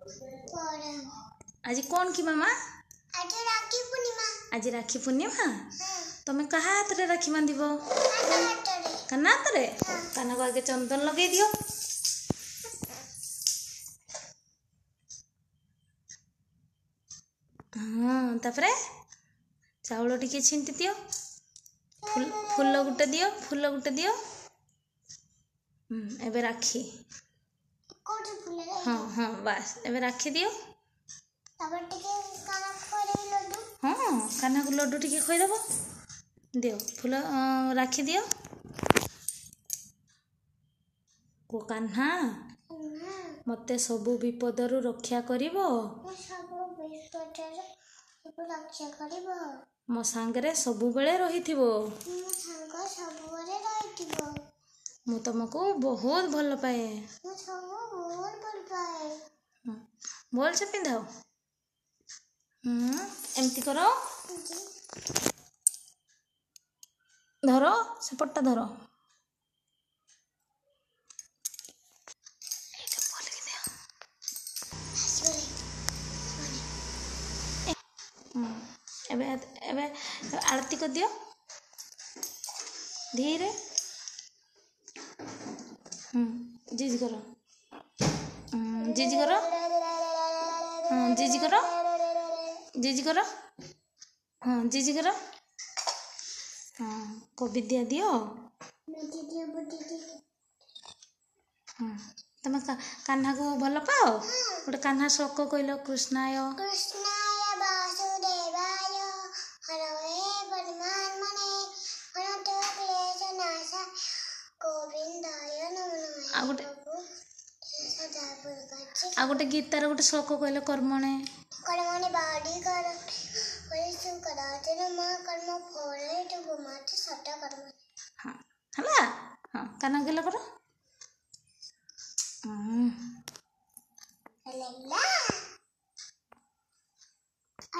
आज कौन की मामा आज राखी पूर्णिमा। आज राखी पूर्णिमा तुम्हें कहा हाथ रे राखी बांधिब काना हाथ रे काना को आगे चंदन लगे दियो हाँ तापरे चाउल टिके छिंटी दियो फूल गुटे दियो एबे राखी हाँ हाँ बस एबे राखी दियो हाँ कान्हा को लड्डू टिके खुईदेव दियो फूल राखी दियो को कान्हा मते सबु विपदरु रक्षा करिवो मो सांगरे सबु बेले रहिथिबो मु तुमको बहुत भल पाए बोल से पिंधाओ एमती करो धरो सेपटा धरो एबे एबे आरती कर दियो धीरे जीज करो जीज करो जीज करो जीज करो हाँ जीज करो हाँ को विद्या दियो तुम कान्हा को भल पाओ गोटे कान्हा श्लोक कहल कृष्णाय आ गोटे गीतार गोटे श्लोक कहले कर्मणे कर्मणे बाड़ी कर परिश्रम कराते न कर्म फले तो गुमाते सटा कर्म हाँ हला हाँ काना गेला करो हल्ला